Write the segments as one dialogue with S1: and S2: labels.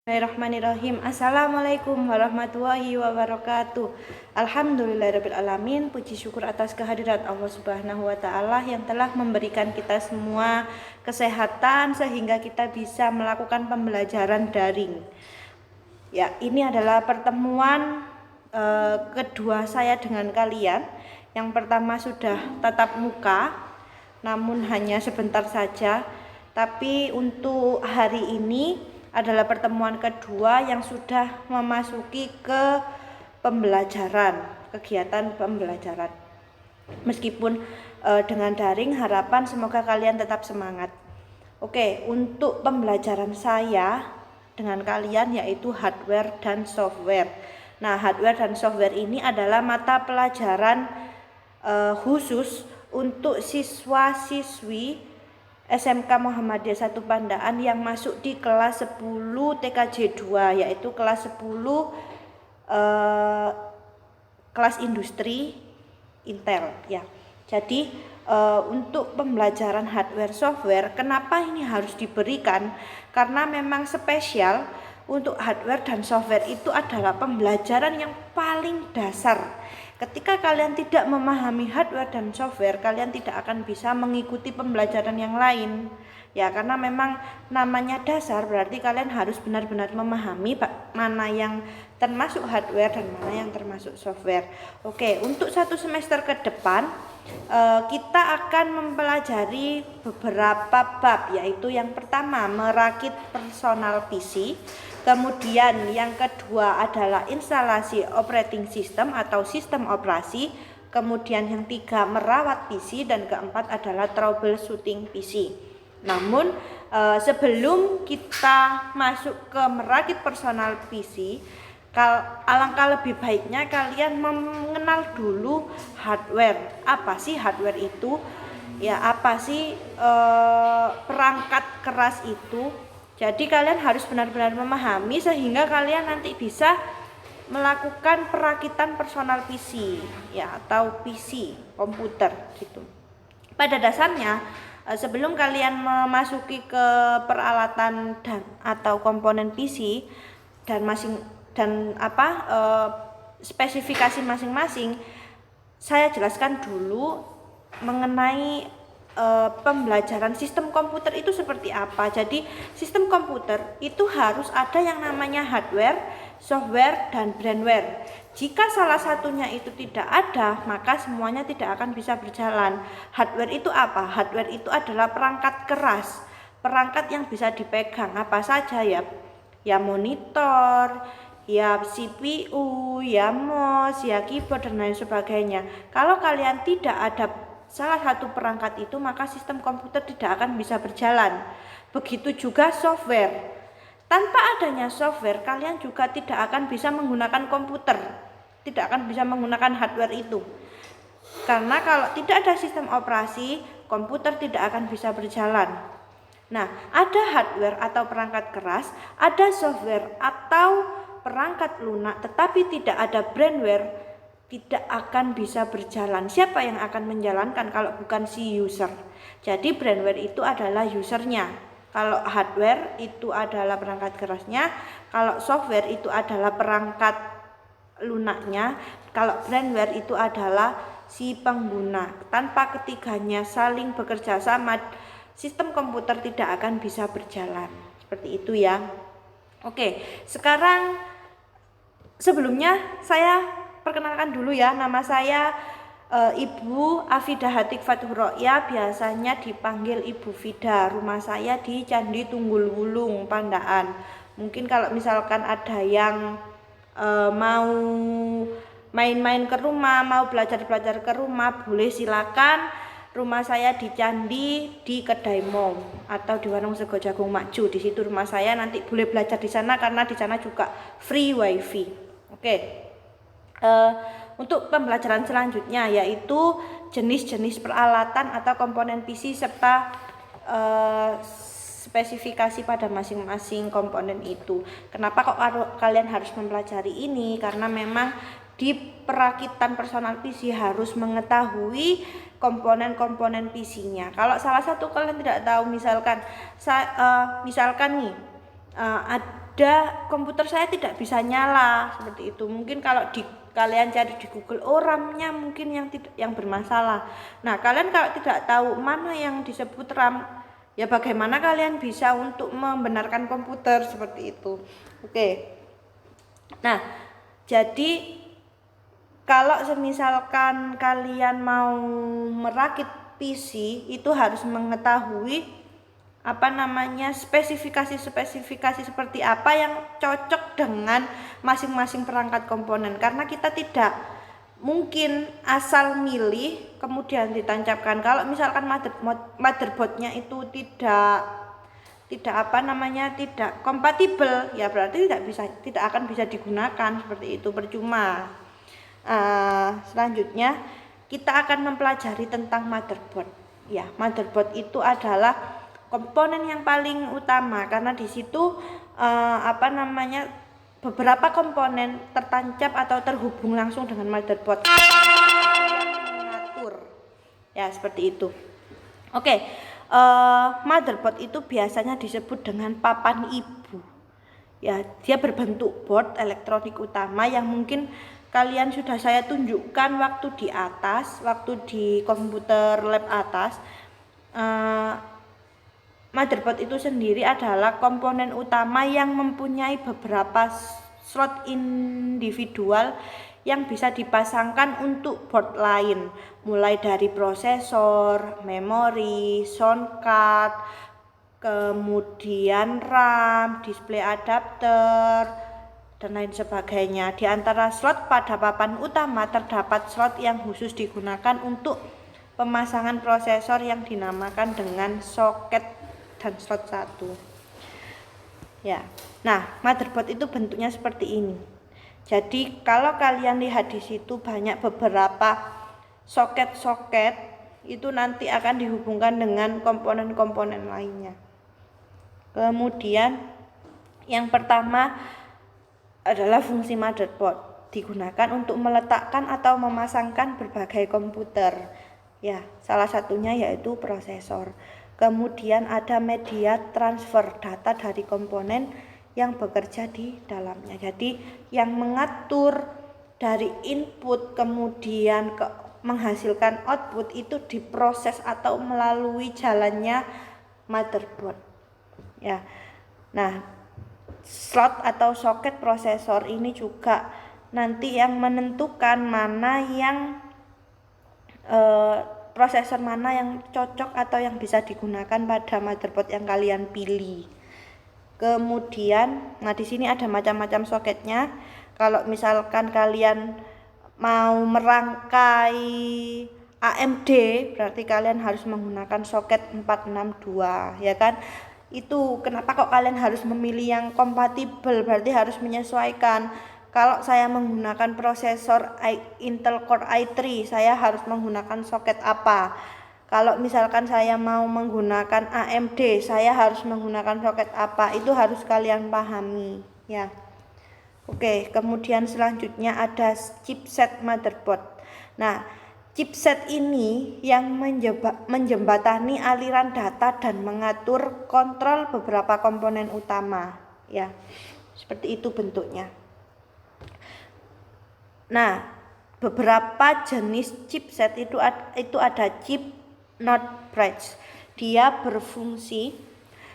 S1: Bismillahirrahmanirrahim. Assalamualaikum warahmatullahi wabarakatuh. Alhamdulillahirrabbilalamin. Puji syukur atas kehadirat Allah Subhanahu wa ta'ala yang telah memberikan kita semua kesehatan sehingga kita bisa melakukan pembelajaran daring. Ya, ini adalah pertemuan kedua saya dengan kalian. Yang pertama sudah tatap muka, namun hanya sebentar saja. Tapi untuk hari ini adalah pertemuan kedua yang sudah memasuki ke pembelajaran, kegiatan pembelajaran. Meskipun dengan daring, harapan semoga kalian tetap semangat. Oke, untuk pembelajaran saya dengan kalian yaitu hardware dan software. Nah, hardware dan software ini adalah mata pelajaran khusus untuk siswa-siswi SMK Muhammadiyah 1 Pandaan yang masuk di kelas 10 TKJ 2, yaitu kelas 10 kelas industri Intel ya. Jadi untuk pembelajaran hardware software, kenapa ini harus diberikan? Karena memang spesial. Untuk hardware dan software itu adalah pembelajaran yang paling dasar. Ketika kalian tidak memahami hardware dan software, kalian tidak akan bisa mengikuti pembelajaran yang lain. Ya, karena memang namanya dasar, berarti kalian harus benar-benar memahami mana yang termasuk hardware dan mana yang termasuk software. Oke, untuk satu semester ke depan kita akan mempelajari beberapa bab, yaitu yang pertama merakit personal PC, kemudian yang kedua adalah instalasi operating system atau sistem operasi, kemudian yang ketiga merawat PC, dan keempat adalah troubleshooting PC. Namun sebelum kita masuk ke merakit personal PC, alangkah lebih baiknya kalian mengenal dulu hardware. Apa sih hardware itu? Ya, apa sih perangkat keras itu? Jadi kalian harus benar-benar memahami sehingga kalian nanti bisa melakukan perakitan personal PC ya, atau PC komputer gitu. Pada dasarnya sebelum kalian memasuki ke peralatan dan atau komponen PC dan spesifikasi masing-masing, saya jelaskan dulu mengenai pembelajaran sistem komputer itu seperti apa. Jadi sistem komputer itu harus ada yang namanya hardware, software, dan brandware. Jika salah satunya itu tidak ada, maka semuanya tidak akan bisa berjalan. Hardware itu apa? Hardware itu adalah perangkat keras, perangkat yang bisa dipegang apa saja ya. Ya monitor, ya CPU, ya mouse, ya keyboard, dan lain sebagainya. Kalau kalian tidak ada salah satu perangkat itu, maka sistem komputer tidak akan bisa berjalan. Begitu juga software. Tanpa adanya software, kalian juga tidak akan bisa menggunakan komputer, tidak akan bisa menggunakan hardware itu. Karena kalau tidak ada sistem operasi, komputer tidak akan bisa berjalan. Nah, ada hardware atau perangkat keras, ada software atau perangkat lunak, tetapi tidak ada brandware, tidak akan bisa berjalan. Siapa yang akan menjalankan kalau bukan si user? Jadi brandware itu adalah usernya. Kalau hardware itu adalah perangkat kerasnya, kalau software itu adalah perangkat lunaknya, kalau brandware itu adalah si pengguna. Tanpa ketiganya saling bekerja sama, sistem komputer tidak akan bisa berjalan. Seperti itu ya. Oke, sekarang sebelumnya saya perkenalkan dulu ya, nama saya Ibu Afidah Hatik Fathur Roya, biasanya dipanggil Ibu Fida. Rumah saya di Candi Tunggul Wulung, Pandaan. Mungkin kalau misalkan ada yang mau main-main ke rumah, mau belajar-belajar ke rumah, boleh silakan. Rumah saya di Candi, di Kedai Mom atau di Warung Sego Jagung Makju. Di situ rumah saya, nanti boleh belajar di sana karena di sana juga free wifi. Oke. Untuk pembelajaran selanjutnya yaitu jenis-jenis peralatan atau komponen PC serta spesifikasi pada masing-masing komponen itu. Kenapa kok kalian harus mempelajari ini? Karena memang di perakitan personal PC harus mengetahui komponen-komponen PC-nya. Kalau salah satu kalian tidak tahu, misalkan nih ada komputer saya tidak bisa nyala seperti itu. Mungkin kalau kalian cari di Google, RAM-nya mungkin yang bermasalah. Nah, kalian kalau tidak tahu mana yang disebut RAM, ya bagaimana kalian bisa untuk membenarkan komputer seperti itu. Oke. Nah, jadi kalau semisalkan kalian mau merakit PC, itu harus mengetahui spesifikasi seperti apa yang cocok dengan masing-masing perangkat komponen, karena kita tidak mungkin asal milih kemudian ditancapkan. Kalau misalkan motherboardnya itu tidak kompatibel, ya berarti tidak akan bisa digunakan, seperti itu, percuma. Selanjutnya kita akan mempelajari tentang motherboard. Ya, motherboard itu adalah komponen yang paling utama, karena di situ beberapa komponen tertancap atau terhubung langsung dengan motherboard mengatur, ya seperti itu. Oke, motherboard itu biasanya disebut dengan papan ibu. Ya, dia berbentuk board elektronik utama yang mungkin kalian sudah saya tunjukkan waktu di komputer lab atas. Motherboard itu sendiri adalah komponen utama yang mempunyai beberapa slot individual yang bisa dipasangkan untuk board lain, mulai dari prosesor, memori, sound card, kemudian RAM, display adapter, dan lain sebagainya. Di antara slot pada papan utama terdapat slot yang khusus digunakan untuk pemasangan prosesor yang dinamakan dengan soket dan slot 1. Ya. Nah, motherboard itu bentuknya seperti ini. Jadi kalau kalian lihat di situ banyak beberapa soket-soket, itu nanti akan dihubungkan dengan komponen-komponen lainnya. Kemudian yang pertama adalah fungsi motherboard, digunakan untuk meletakkan atau memasangkan berbagai komputer. Ya, salah satunya yaitu prosesor. Kemudian ada media transfer data dari komponen yang bekerja di dalamnya. Jadi yang mengatur dari input kemudian menghasilkan output itu diproses atau melalui jalannya motherboard. Ya. Nah, slot atau soket prosesor ini juga nanti yang menentukan mana yang prosesor mana yang cocok atau yang bisa digunakan pada motherboard yang kalian pilih. Kemudian, di sini ada macam-macam soketnya. Kalau misalkan kalian mau merangkai AMD, berarti kalian harus menggunakan soket 462, ya kan? Itu kenapa kok kalian harus memilih yang kompatibel, berarti harus menyesuaikan. Kalau saya menggunakan prosesor Intel Core i3, saya harus menggunakan soket apa? Kalau misalkan saya mau menggunakan AMD, saya harus menggunakan soket apa? Itu harus kalian pahami, ya. Oke, kemudian selanjutnya ada chipset motherboard. Nah, chipset ini yang menjembatani aliran data dan mengatur kontrol beberapa komponen utama, ya. Seperti itu bentuknya. Nah, beberapa jenis chipset itu ada chip not bridge. Dia berfungsi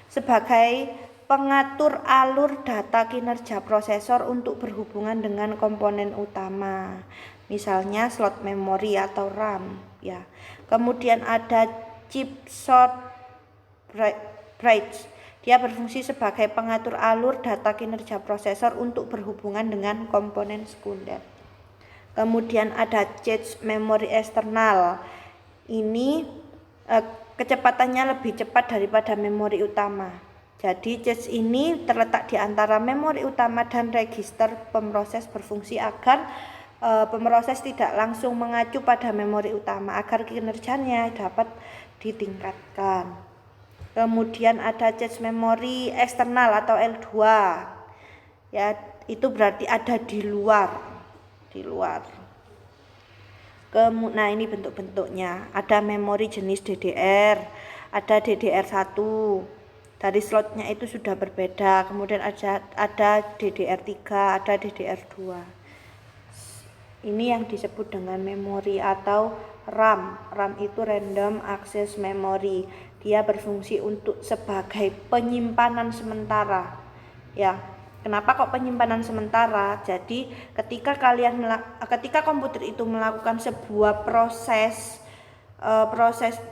S1: sebagai pengatur alur data kinerja prosesor untuk berhubungan dengan komponen utama. Misalnya slot memori atau RAM, ya. Kemudian ada chip short bridge. Dia berfungsi sebagai pengatur alur data kinerja prosesor untuk berhubungan dengan komponen sekunder. Kemudian ada cache memori eksternal. Ini kecepatannya lebih cepat daripada memori utama. Jadi cache ini terletak di antara memori utama dan register pemroses, berfungsi agar pemroses tidak langsung mengacu pada memori utama agar kinerjanya dapat ditingkatkan. Kemudian ada cache memori eksternal atau L2. Ya, itu berarti ada di luar. Nah, ini bentuk-bentuknya. Ada memori jenis DDR, ada DDR1, dari slotnya itu sudah berbeda. Kemudian ada DDR3, ada DDR2. Ini yang disebut dengan memori atau RAM. RAM itu Random Access Memory. Dia berfungsi untuk sebagai penyimpanan sementara. Ya, kenapa kok penyimpanan sementara? Jadi ketika komputer itu melakukan sebuah proses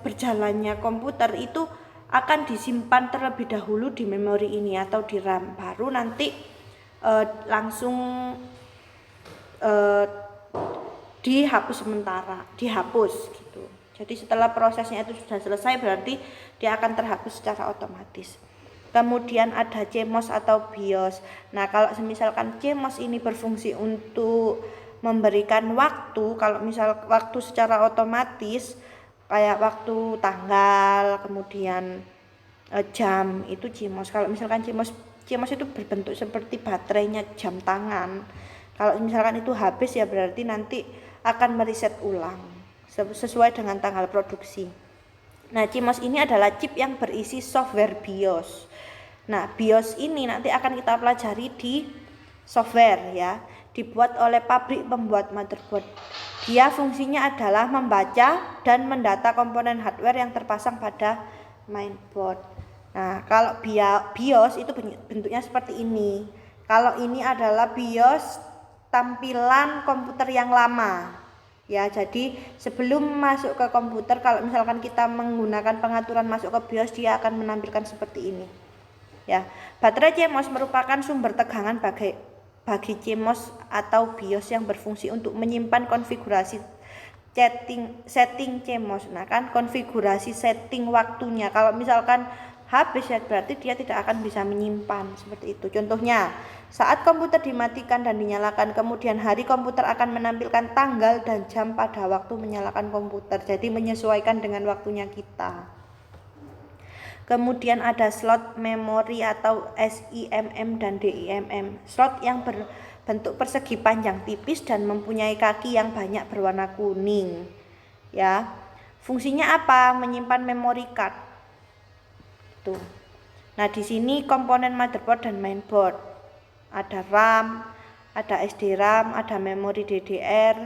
S1: berjalannya komputer itu akan disimpan terlebih dahulu di memori ini atau di RAM, baru nanti langsung dihapus sementara, dihapus gitu. Jadi setelah prosesnya itu sudah selesai berarti dia akan terhapus secara otomatis. Kemudian ada CMOS atau BIOS. Nah, kalau misalkan CMOS ini berfungsi untuk memberikan waktu, kalau misal waktu secara otomatis kayak waktu tanggal, kemudian jam, itu CMOS. Kalau misalkan CMOS itu berbentuk seperti baterainya jam tangan. Kalau misalkan itu habis ya berarti nanti akan mereset ulang sesuai dengan tanggal produksi. Nah, CMOS ini adalah chip yang berisi software BIOS. Nah, BIOS ini nanti akan kita pelajari di software ya, dibuat oleh pabrik pembuat motherboard. Dia fungsinya adalah membaca dan mendata komponen hardware yang terpasang pada mainboard. Nah, kalau BIOS itu bentuknya seperti ini. Kalau ini adalah BIOS tampilan komputer yang lama. Ya, jadi sebelum masuk ke komputer, kalau misalkan kita menggunakan pengaturan masuk ke BIOS, dia akan menampilkan seperti ini. Ya, baterai CMOS merupakan sumber tegangan bagi CMOS atau BIOS yang berfungsi untuk menyimpan konfigurasi setting CMOS. Nah, kan konfigurasi setting waktunya. Kalau misalkan habis ya berarti dia tidak akan bisa menyimpan seperti itu. Contohnya, saat komputer dimatikan dan dinyalakan, kemudian hari komputer akan menampilkan tanggal dan jam pada waktu menyalakan komputer. Jadi menyesuaikan dengan waktunya kita. Kemudian ada slot memori atau SIMM dan DIMM. Slot yang berbentuk persegi panjang tipis dan mempunyai kaki yang banyak berwarna kuning. Ya. Fungsinya apa? Menyimpan memory card. Tuh. Nah, di sini komponen motherboard dan mainboard. Ada RAM, ada SD RAM, ada memori DDR.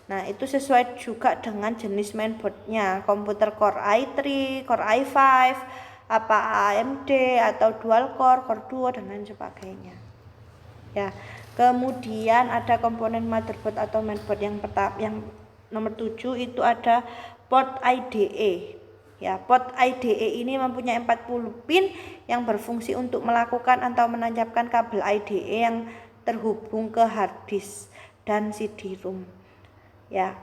S1: Nah, itu sesuai juga dengan jenis mainboardnya. Komputer Core i3, Core i5, apa AMD atau dual core, core duo dan lain sebagainya. Ya. Kemudian ada komponen motherboard atau mainboard yang nomor 7 itu ada port IDE. Ya, port IDE ini mempunyai 40 pin yang berfungsi untuk melakukan atau menancapkan kabel IDE yang terhubung ke hard disk dan CD-ROM. Ya,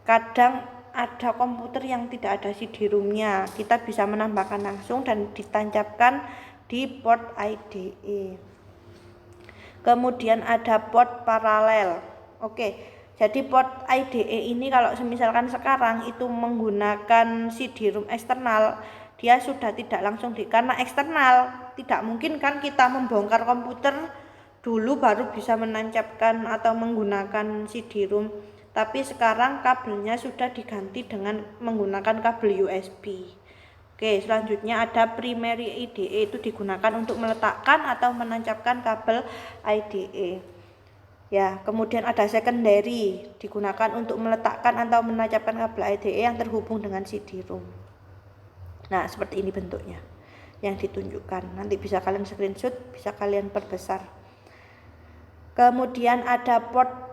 S1: kadang ada komputer yang tidak ada CD-ROM-nya, kita bisa menambahkan langsung dan ditancapkan di port IDE. Kemudian ada port paralel. Oke, jadi port IDE ini kalau misalkan sekarang itu menggunakan CD-ROM eksternal, dia sudah tidak langsung karena eksternal, tidak mungkin kan kita membongkar komputer dulu baru bisa menancapkan atau menggunakan CD-ROM. Tapi sekarang kabelnya sudah diganti dengan menggunakan kabel USB. Oke, selanjutnya ada primary IDE, itu digunakan untuk meletakkan atau menancapkan kabel IDE. Ya, kemudian ada secondary, digunakan untuk meletakkan atau menancapkan kabel IDE yang terhubung dengan CD-ROM. Nah, seperti ini bentuknya yang ditunjukkan. Nanti bisa kalian screenshot, bisa kalian perbesar. Kemudian ada port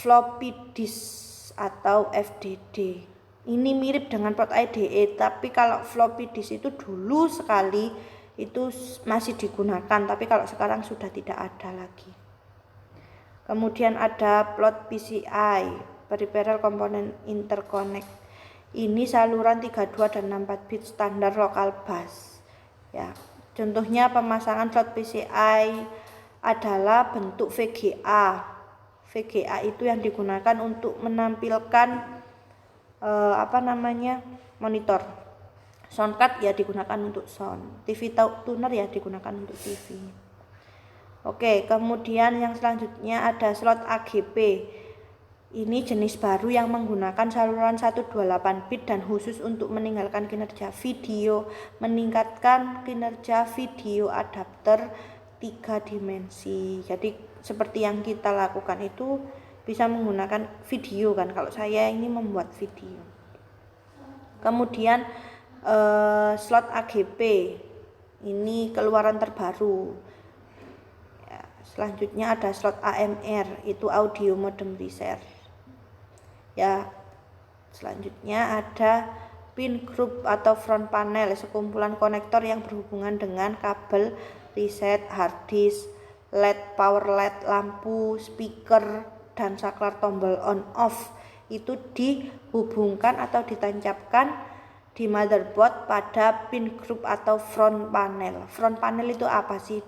S1: floppy disk atau FDD. Ini mirip dengan port IDE, tapi kalau floppy disk itu dulu sekali itu masih digunakan, tapi kalau sekarang sudah tidak ada lagi. Kemudian ada plot PCI, peripheral component interconnect. Ini saluran 32 dan 64 bit standar local bus. Ya, contohnya pemasangan slot PCI adalah bentuk VGA. VGA itu yang digunakan untuk menampilkan monitor. Soundcard ya digunakan untuk sound. TV tuner ya digunakan untuk TV. Oke, kemudian yang selanjutnya ada slot AGP. Ini jenis baru yang menggunakan saluran 128 bit dan khusus untuk meningkatkan kinerja video adapter 3 dimensi. Jadi seperti yang kita lakukan itu bisa menggunakan video kan, kalau saya ini membuat video. Kemudian slot AGP ini keluaran terbaru. Selanjutnya ada slot AMR, itu audio modem reset. Ya, selanjutnya ada pin group atau front panel, sekumpulan konektor yang berhubungan dengan kabel reset, hard disk, LED, power LED, lampu, speaker, dan saklar tombol on off itu dihubungkan atau ditancapkan di motherboard pada pin group atau front panel. Front panel itu apa sih?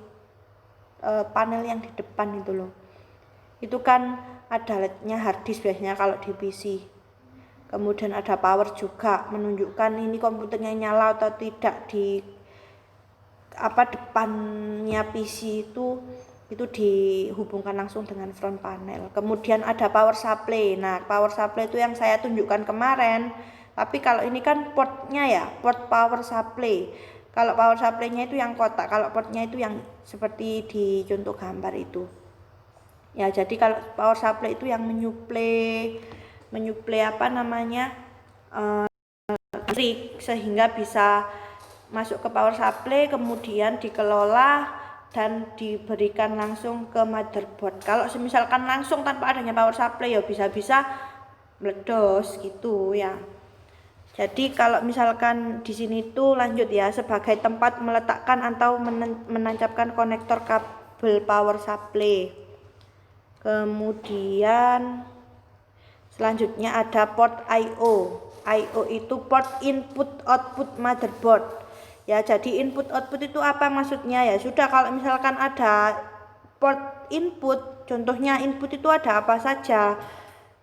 S1: Panel yang di depan itu loh. Itu kan ada LED-nya hard disk biasanya kalau di PC. Kemudian ada power juga, menunjukkan ini komputernya nyala atau tidak. Di depannya PC itu dihubungkan langsung dengan front panel. Kemudian ada power supply. Nah, power supply itu yang saya tunjukkan kemarin. Tapi kalau ini kan portnya ya, port power supply. Kalau power supply-nya itu yang kotak, kalau portnya itu yang seperti di contoh gambar itu. Ya, jadi kalau power supply itu yang menyuplai listrik sehingga bisa masuk ke power supply, kemudian dikelola dan diberikan langsung ke motherboard. Kalau misalkan langsung tanpa adanya power supply ya bisa-bisa meledos gitu ya. Jadi kalau misalkan di sini tuh lanjut ya, sebagai tempat meletakkan atau menancapkan konektor kabel power supply. Kemudian selanjutnya ada port I/O. I/O itu port input output motherboard. Ya, jadi input output itu apa maksudnya ya? Sudah, kalau misalkan ada port input, contohnya input itu ada apa saja.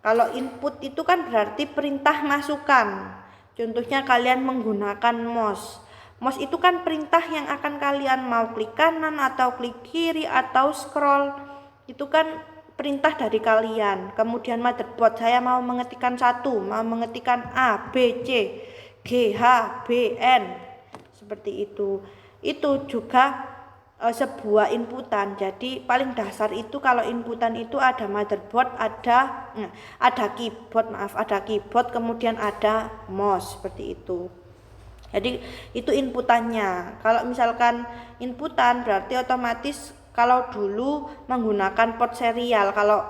S1: Kalau input itu kan berarti perintah masukan. Contohnya kalian menggunakan mouse. Mouse itu kan perintah yang akan kalian mau klik kanan atau klik kiri atau scroll. Itu kan perintah dari kalian. Kemudian motherboard, saya mau mengetikkan mau mengetikkan A, B, C, G, H, B, N, seperti itu. Itu juga sebuah inputan. Jadi paling dasar itu kalau inputan itu ada motherboard, ada keyboard, kemudian ada mouse, seperti itu. Jadi itu inputannya. Kalau misalkan inputan berarti otomatis kalau dulu menggunakan port serial, kalau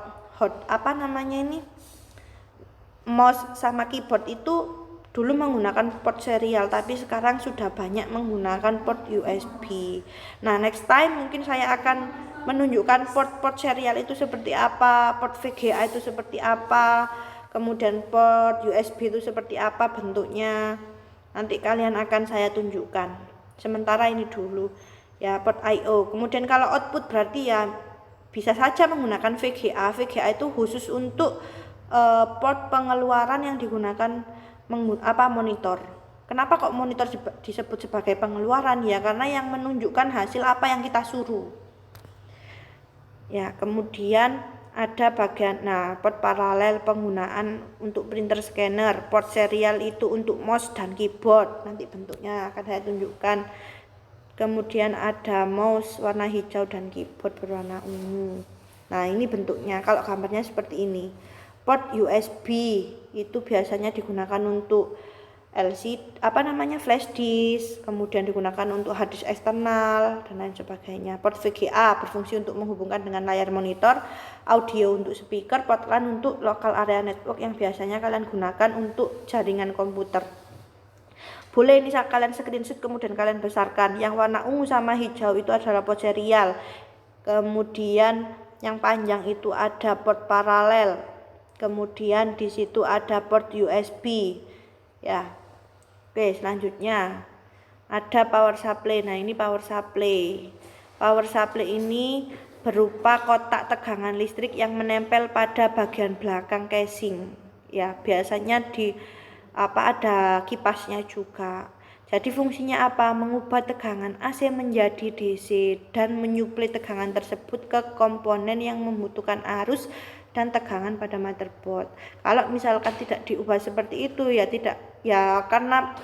S1: mouse sama keyboard itu dulu menggunakan port serial, tapi sekarang sudah banyak menggunakan port USB. Nah, next time mungkin saya akan menunjukkan port serial itu seperti apa, port VGA itu seperti apa, kemudian port USB itu seperti apa bentuknya. Nanti kalian akan saya tunjukkan. Sementara ini dulu ya, port I/O. Kemudian kalau output berarti ya bisa saja menggunakan VGA. VGA itu khusus untuk port pengeluaran yang digunakan monitor. Kenapa kok monitor disebut sebagai pengeluaran? Ya karena yang menunjukkan hasil apa yang kita suruh. Ya, kemudian ada bagian port paralel penggunaan untuk printer scanner. Port serial itu untuk mouse dan keyboard. Nanti bentuknya akan saya tunjukkan. Kemudian ada mouse warna hijau dan keyboard berwarna ungu. Nah, ini bentuknya. Kalau gambarnya seperti ini. Port USB itu biasanya digunakan untuk flash disk, kemudian digunakan untuk hard disk eksternal dan lain sebagainya. Port VGA berfungsi untuk menghubungkan dengan layar monitor, audio untuk speaker, port LAN untuk local area network yang biasanya kalian gunakan untuk jaringan komputer. Boleh ini kalian screenshot kemudian kalian besarkan. Yang warna ungu sama hijau itu adalah port serial. Kemudian yang panjang itu ada port paralel. Kemudian di situ ada port USB. Ya. Oke, selanjutnya ada power supply. Nah, ini power supply. Power supply ini berupa kotak tegangan listrik yang menempel pada bagian belakang casing. Ya, biasanya ada kipasnya juga. Jadi fungsinya apa? Mengubah tegangan AC menjadi DC dan menyuplai tegangan tersebut ke komponen yang membutuhkan arus dan tegangan pada motherboard. Kalau misalkan tidak diubah seperti itu ya tidak, ya karena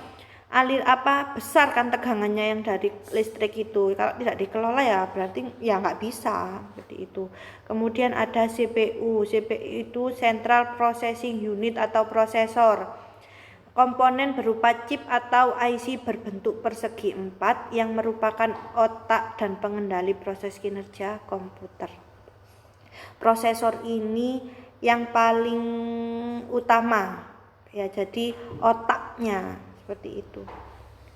S1: besar kan tegangannya yang dari listrik itu. Kalau tidak dikelola ya berarti ya nggak bisa seperti itu. Kemudian ada CPU. CPU itu Central Processing Unit atau prosesor. Komponen berupa chip atau IC berbentuk persegi 4 yang merupakan otak dan pengendali proses kinerja komputer. Prosesor ini yang paling utama ya, jadi otaknya seperti itu.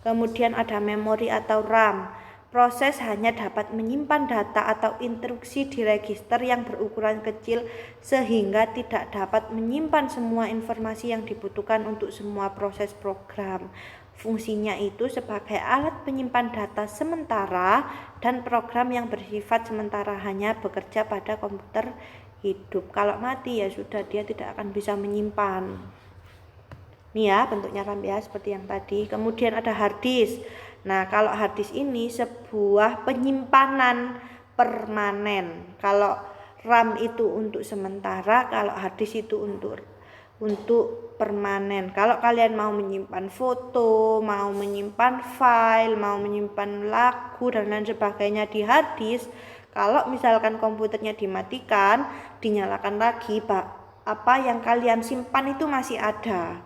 S1: Kemudian ada memori atau RAM. Proses hanya dapat menyimpan data atau instruksi di register yang berukuran kecil sehingga tidak dapat menyimpan semua informasi yang dibutuhkan untuk semua proses program. Fungsinya itu sebagai alat penyimpan data sementara dan program yang bersifat sementara hanya bekerja pada komputer hidup. Kalau mati ya sudah, dia tidak akan bisa menyimpan. Nih ya bentuknya RAM ya seperti yang tadi. Kemudian ada hard disk. Nah kalau hard disk ini sebuah penyimpanan permanen. Kalau RAM itu untuk sementara, kalau hard disk itu untuk permanen. Kalau kalian mau menyimpan foto, mau menyimpan file, mau menyimpan lagu dan lain sebagainya di hard disk, kalau misalkan komputernya dimatikan, dinyalakan lagi, apa yang kalian simpan itu masih ada.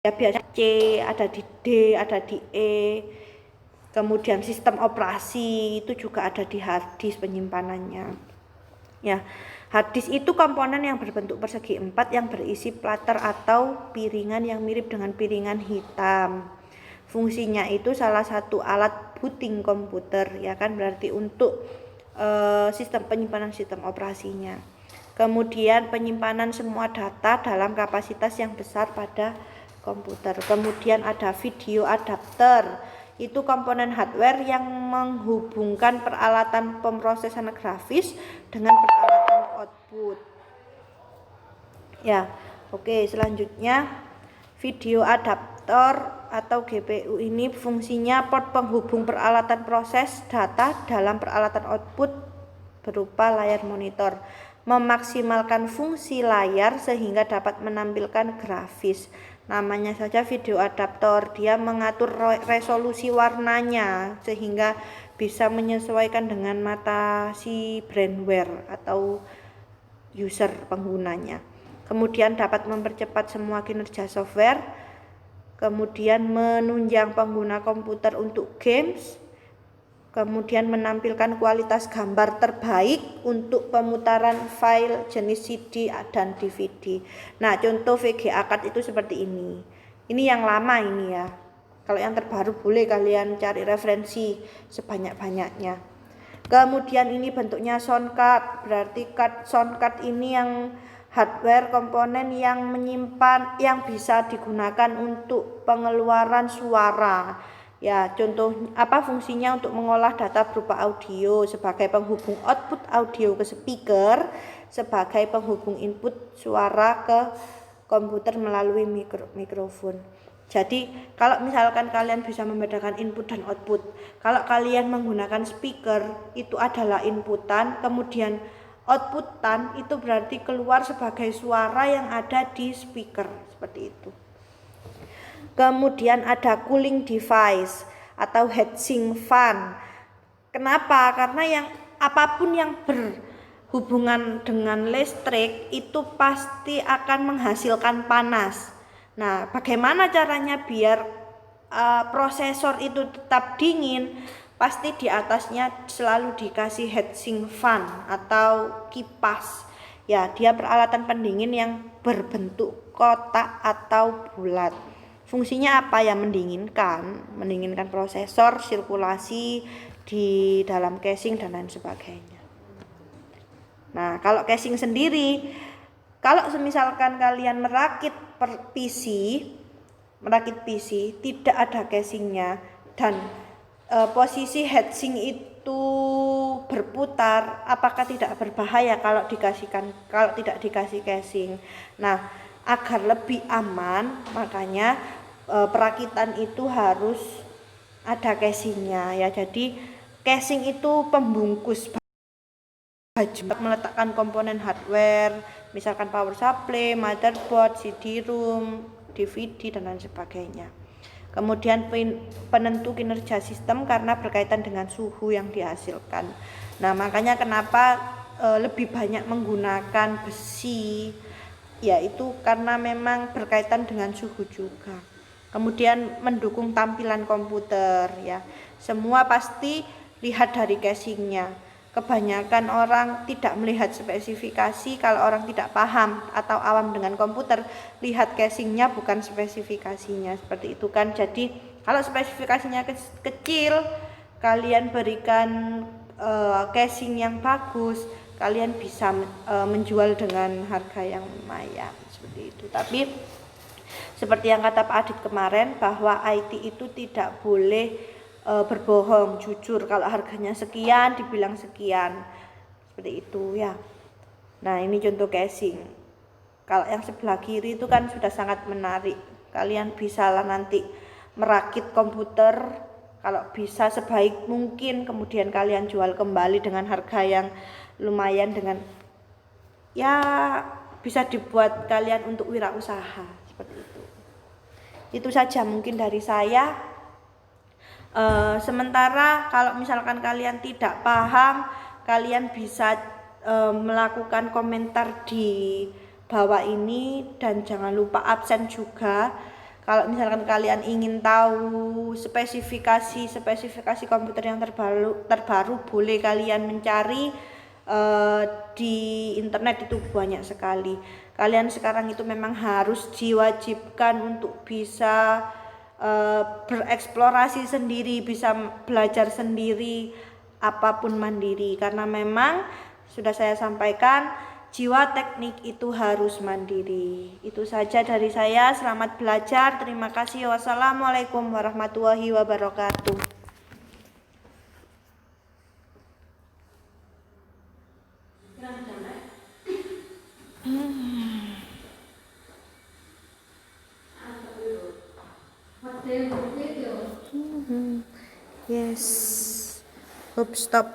S1: Ya biasa C, ada di D, ada di E. Kemudian sistem operasi itu juga ada di hard disk penyimpanannya. Ya, hard disk itu komponen yang berbentuk persegi 4 yang berisi platter atau piringan yang mirip dengan piringan hitam. Fungsinya itu salah satu alat booting komputer, ya kan, berarti untuk sistem penyimpanan sistem operasinya. Kemudian penyimpanan semua data dalam kapasitas yang besar pada komputer. Kemudian ada video adapter. Itu komponen hardware yang menghubungkan peralatan pemrosesan grafis dengan peralatan output. Ya, oke, selanjutnya video adapter atau GPU ini fungsinya port penghubung peralatan proses data dalam peralatan output berupa layar monitor, memaksimalkan fungsi layar sehingga dapat menampilkan grafis. Namanya saja video adaptor, dia mengatur resolusi warnanya sehingga bisa menyesuaikan dengan mata si brandware atau user penggunanya. Kemudian dapat mempercepat semua kinerja software, kemudian menunjang pengguna komputer untuk games, kemudian menampilkan kualitas gambar terbaik untuk pemutaran file jenis CD dan DVD. Nah, contoh VGA card itu seperti ini. Ini yang lama ini ya. Kalau yang terbaru boleh kalian cari referensi sebanyak-banyaknya. Kemudian ini bentuknya sound card, berarti sound card ini yang hardware komponen yang menyimpan, yang bisa digunakan untuk pengeluaran suara. Ya, contoh apa fungsinya untuk mengolah data berupa audio sebagai penghubung output audio ke speaker, sebagai penghubung input suara ke komputer melalui mikrofon. Jadi kalau misalkan kalian bisa membedakan input dan output, kalau kalian menggunakan speaker itu adalah inputan, kemudian outputan itu berarti keluar sebagai suara yang ada di speaker, seperti itu. Kemudian ada cooling device atau heatsink fan. Kenapa? Karena yang apapun yang berhubungan dengan listrik itu pasti akan menghasilkan panas. Nah, bagaimana caranya biar prosesor itu tetap dingin? Pasti di atasnya selalu dikasih heatsink fan atau kipas. Ya, dia peralatan pendingin yang berbentuk kotak atau bulat. Fungsinya apa ya? Mendinginkan prosesor, sirkulasi di dalam casing dan lain sebagainya. Nah, kalau casing sendiri, kalau misalkan kalian merakit PC tidak ada casingnya dan posisi heatsink itu berputar, apakah tidak berbahaya kalau tidak dikasih casing? Nah, agar lebih aman, makanya perakitan itu harus ada casingnya ya. Jadi casing itu pembungkus meletakkan komponen hardware, misalkan power supply, motherboard, CD-ROM, DVD dan lain sebagainya. Kemudian penentu kinerja sistem karena berkaitan dengan suhu yang dihasilkan. Nah, makanya kenapa lebih banyak menggunakan besi, yaitu karena memang berkaitan dengan suhu juga. Kemudian mendukung tampilan komputer ya. Semua pasti lihat dari casingnya. Kebanyakan orang tidak melihat spesifikasi. Kalau orang tidak paham atau awam dengan komputer, lihat casingnya bukan spesifikasinya, seperti itu kan. Jadi kalau spesifikasinya kecil, kalian berikan casing yang bagus, kalian bisa menjual dengan harga yang lumayan, seperti itu. Tapi seperti yang kata Pak Adit kemarin, bahwa IT itu tidak boleh berbohong, jujur. Kalau harganya sekian dibilang sekian, seperti itu ya. Nah, ini contoh casing. Kalau yang sebelah kiri itu kan sudah sangat menarik. Kalian bisa lah nanti merakit komputer, kalau bisa sebaik mungkin, kemudian kalian jual kembali dengan harga yang lumayan, dengan ya bisa dibuat kalian untuk wirausaha, seperti itu. Itu saja mungkin dari saya. Sementara kalau misalkan kalian tidak paham, kalian bisa melakukan komentar di bawah ini, dan jangan lupa absen juga. Kalau misalkan kalian ingin tahu spesifikasi komputer yang terbaru boleh kalian mencari di internet, itu banyak sekali. Kalian sekarang itu memang harus diwajibkan untuk bisa bereksplorasi sendiri, bisa belajar sendiri, apapun mandiri, karena memang sudah saya sampaikan, jiwa teknik itu harus mandiri. Itu saja dari saya, selamat belajar, terima kasih, wassalamualaikum warahmatullahi wabarakatuh. Yes. Stop.